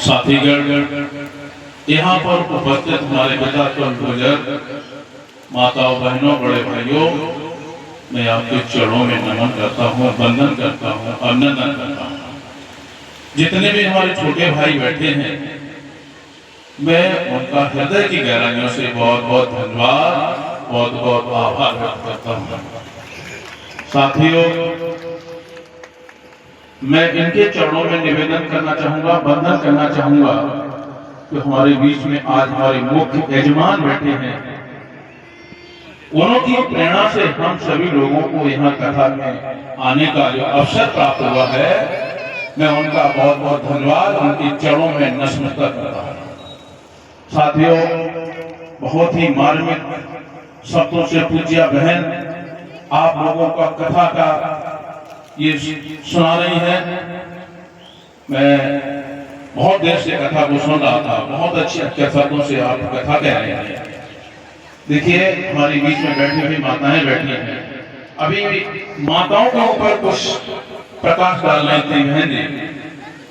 साथीगण, यहाँ पर उपस्थित हमारे पिता बुजुर्ग, माताओं, बहनों, बड़े भाइयों, मैं आपके चरणों में नमन करता हूँ, वंदन करता हूँ, अभिनंदन करता हूँ। जितने भी हमारे छोटे भाई बैठे हैं, मैं उनका हृदय की गहराइयों से बहुत बहुत धन्यवाद, बहुत बहुत आभार व्यक्त करता हूँ। साथियों, मैं इनके चरणों में निवेदन करना चाहूंगा, वंदन करना चाहूंगा कि हमारे बीच में आज हमारे मुख्य यजमान बैठे हैं। उन्होंने की प्रेरणा से हम सभी लोगों को यहाँ कथा में आने का जो अवसर प्राप्त हुआ है, मैं उनका बहुत बहुत धन्यवाद, उनके चरणों में नतमस्तक करता हूँ। साथियों, बहुत ही मार्मिक शब्दों से पूज्य बहन आप लोगों का कथा का ये सुना रही है। मैं बहुत देर से कथा को सुन रहा था, बहुत अच्छे शब्दों से आप कथा कह रहे हैं। देखिए, हमारे बीच में बैठी हुई माताएं बैठी हैं। अभी माताओं के ऊपर कुछ प्रकाश डाल रही थी बहन जी।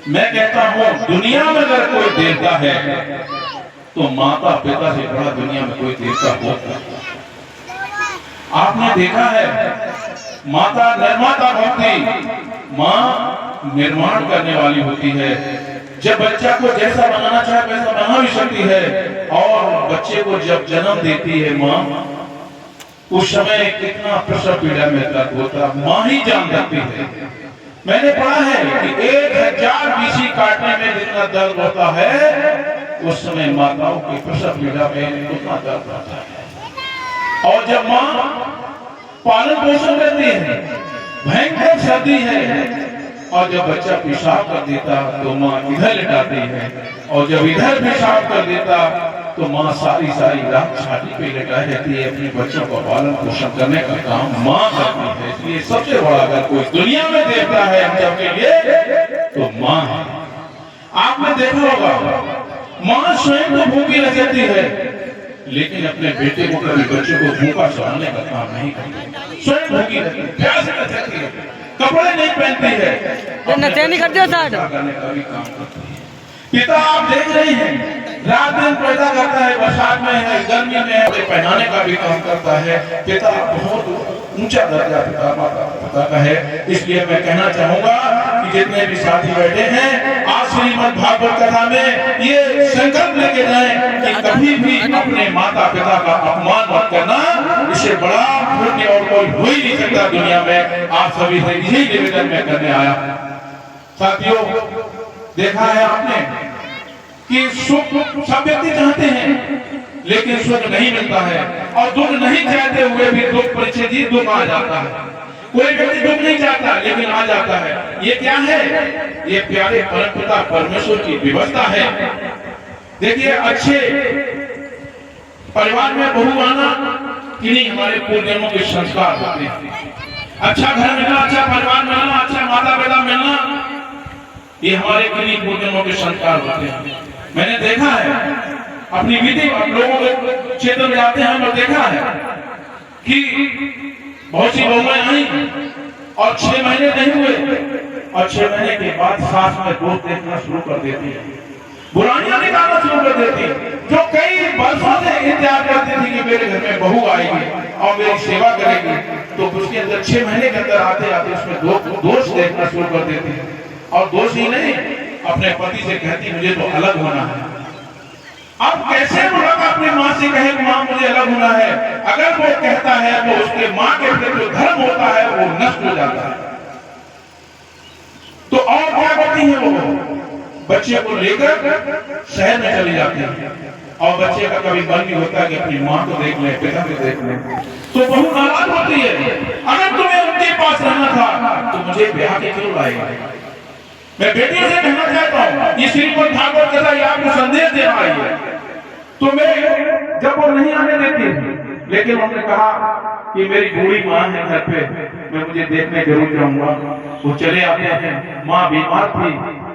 मैं कहता हूँ, दुनिया में अगर कोई देवता है तो माता पिता से बड़ा दुनिया में कोई देवता होता है। आपने देखा है, माता निर्माता होती, माँ निर्माण करने वाली होती है। जब बच्चा को जैसा बनाना चाहे वैसा बना भी सकती है, और बच्चे को जब जन्म देती है माँ, उस समय कितना प्रसव पीड़ा में दर्द होता है, माँ ही जान सकती है। मैंने पढ़ा है कि 1000 बीसी काटने में जितना दर्द होता है, उस समय माताओं की प्रसव पीड़ा में उतना दर्द होता है। और जब माँ पालन पोषण करती है, भयंकर सर्दी है, और जब बच्चा पेशाब कर देता तो माँ इधर लिटाती है, और जब इधर पेशाब कर देता तो माँ सारी रात छाती पे लिटाई रहती है। अपने बच्चों का पालन पोषण करने का काम माँ करती है। इसलिए सबसे बड़ा अगर कोई दुनिया में देवता है हम सबके लिए तो माँ है। आपने देखा होगा, माँ स्वयं तो भूखी रह जाती है, लेकिन अपने बेटे को, कभी बच्चे को भूखा सोने का काम नहीं करती। स्वयं भूखी रहती है, प्यास लगती है, कपड़े नहीं पहनती है, नचैनी करते हो साथ करने का भी काम करती है। पिता आप देख रहे हैं, रात दिन पैदा करता है, बरसात में है, गर्मी में है, पहनाने का भी काम करता है। पिता बहुत ऊंचा दर्जा पिता का है। इसलिए मैं कहना चाहूंगा कि जितने भी साथी बैठे हैं, आज श्रीमद् भागवत कथा में ये संकल्प लेके जाएं कि कभी भी अपने माता पिता का अपमान मत करना। इससे बड़ा पुण्य और कोई हो ही नहीं सकता दुनिया में। आप सभी से यही निवेदन में करने आया। साथियों, देखा है आपने कि सुख सब व्यक्ति चाहते हैं, लेकिन सुख नहीं मिलता है, और दुख नहीं चाहते हुए भी दुख परिचित दुख आ जाता है। कोई व्यक्ति दुख नहीं चाहता लेकिन आ जाता है। ये क्या है? ये प्यारे परमपिता परमेश्वर की व्यवस्था है। देखिए, अच्छे परिवार में बहू आना किन्हीं हमारे पूर्वजन्मों के संस्कार होते हैं। अच्छा घर मिलना, अच्छा परिवार मिलना, अच्छा माता पिता मिलना, ये हमारे किन्हीं पूर्वजन्मों के संस्कार होते हैं। मैंने देखा है अपनी विधि, लोगों के क्षेत्र में जाते हैं, मैं देखा है कि बहुत सी बहुएं आई और 6 महीने नहीं हुए, और 6 महीने के बाद सास में दोष देखना शुरू कर देती है, बुराइयां निकालना शुरू कर देती, जो कई वर्षों से इंतजार करती थी कि मेरे घर में बहू आएगी और मेरी सेवा करेगी, तो उसके अंदर 6 महीने के अंदर आते आते उसमें दोष देखना शुरू कर देती है। और दोष ही नहीं, अपने पति से कहती मुझे तो अलग होना है। अब कैसे लड़का अपनी माँ से कहे माँ मुझे अलग होना है? अगर वो कहता है तो उसके माँ के प्रति जो धर्म होता है वो नष्ट हो जाता है। तो और क्या करती है वो? बच्चे को लेकर शहर में चली जाती है, और बच्चे का कभी मन भी होता है कि अपनी माँ को देख ले, पिता को देख ले, तो बहू नाराज होती है। अगर तुम्हें उनके पास रहना था तो मुझे ब्याह के क्यों लाएगा? मैं बेटियों से कहना चाहता हूँ, ये श्रीमद् भागवत कथा ये आपको संदेश दे रहा है। तो मैं जब वो नहीं आने देती, लेकिन उन्होंने कहा कि मेरी बूढ़ी माँ है घर पे, मैं मुझे देखने जरूर जाऊंगा। वो चले आते हैं। माँ बीमार थी,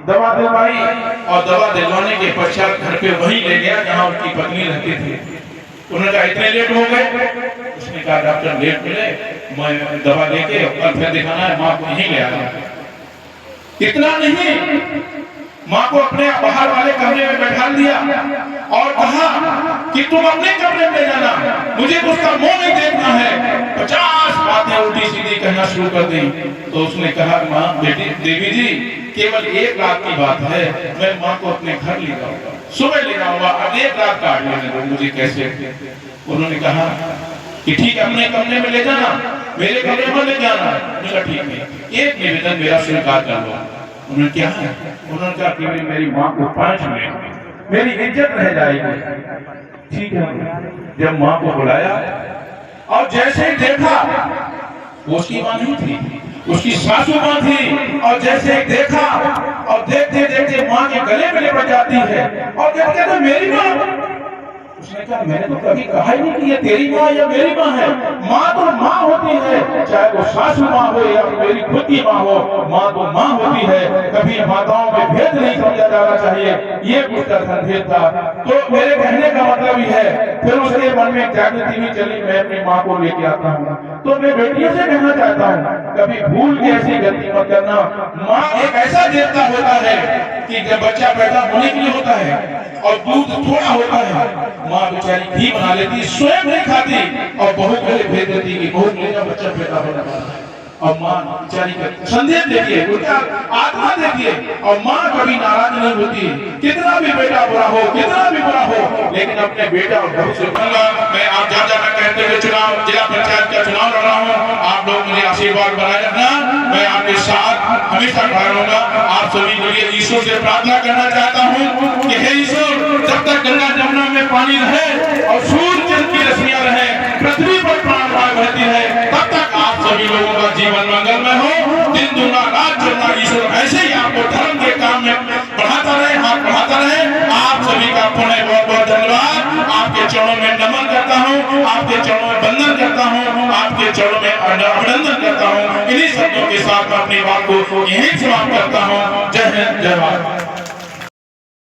दवा दिलवाई, और दवा दिलवाने के पश्चात घर पे वहीं ले गया जहाँ उसकी पत्नी रहती थी। उन्होंने कहा इतने लेट हो गए? उसने कहा डॉक्टर लेट मिले, मैं दवा लेके कल फिर दिखाना है, माँ को यहीं ले आया। इतना नहीं, माँ को अपने बाहर वाले कमरे में बैठा दिया और कहा कि तुम अपने कमरे में जाना, मुझे उसका मुंह नहीं देखना है। 50 बातें उल्टी सीधी कहना शुरू कर दी। तो उसने कहा, माँ बेटी देवी जी केवल 1 रात की बात है, मैं माँ को अपने घर ले जाऊंगा, सुबह ले जाऊंगा, अब 1 रात काट लेने दो मुझे। कैसे? उन्होंने कहा कि ठीक है, अपने कमरे में ले जाना, मेरे कमरे में ले जाना। मैंने ठीक है, एक निवेदन मेरा स्वीकार कर लो। उन्होंने क्या है? उन्होंने कहा कि मेरी माँ को 5 मिनट मेरी इज्जत रह जाएगी। ठीक है, जब माँ को बुलाया और जैसे ही देखा, वो उसकी माँ नहीं थी, उसकी सासू माँ थी। और जैसे ही देखा और देखते देखते माँ के गले में लिपट जाती है और कहते हैं मेरी माँ। उसने कहा, मैंने तो कभी कहा ही नहीं कि ये तेरी माँ या मेरी माँ है। माँ तो माँ होती है, चाहे वो सासू माँ हो या मेरी खुद की माँ हो, माँ तो माँ होती है। कभी माताओं में भेद नहीं समझा जाना चाहिए, ये उसका संकेत था। तो मेरे कहने का मतलब ही है, फिर उसके मन में जागृति भी चली, मैं अपनी माँ को लेके आता हूँ। तो मैं बेटियों से कहना चाहता हूँ, कभी भूल के ऐसी गलती मत करना। माँ एक ऐसा देवता होता है कि जब बच्चा पैदा होने के लिए होता है और दूध थोड़ा होता है, माँ बेचारी घी बना लेती, स्वयं नहीं खाती और बहू को भेज देती कि बहू मेरा बच्चा पैदा होने वाला है। और माँ बेचारी का संदेश देखिए, उनका आत्मा देखिए। और माँ कभी नाराज नहीं होती, कितना भी बेटा बुरा हो, कितना भी बुरा हो, लेकिन अपने बेटा और बहू से कहूंगा, मैं आप ज्यादा न कहते हुए चुनाव, जिला पंचायत का चुनाव लड़ रहा हूँ, आप लोग मुझे आशीर्वाद बनाए रखना। मैं आपके साथ हमेशा खड़ा रहूंगा। आप सभी के लिए ईश्वर से प्रार्थना करना चाहता हूँ कि हे ईश्वर, जब तक गंगा जमुना में पानी रहे और सूर्य चंद्र की रश्मियां रहे, पृथ्वी पर प्राण वायु बहती है, तब तक आप सभी लोगों का जीवन मंगलमय हो। दिन दुना रात चलना, ईश्वर ऐसे ही आपको धर्म के काम में बढ़ाता रहे, हाथ बढ़ाता रहे। आप सभी का पुनः बहुत बहुत धन्यवाद। आपके चरणों में नमन करता हूँ, आपके चरणों में वंदन करता हूँ, आपके चरणों में अभिनंदन करता हूँ। इन्हीं शब्दों के साथ मैं अपनी बात को यहीं समाप्त करता हूँ। जय हिंद, जय भारत।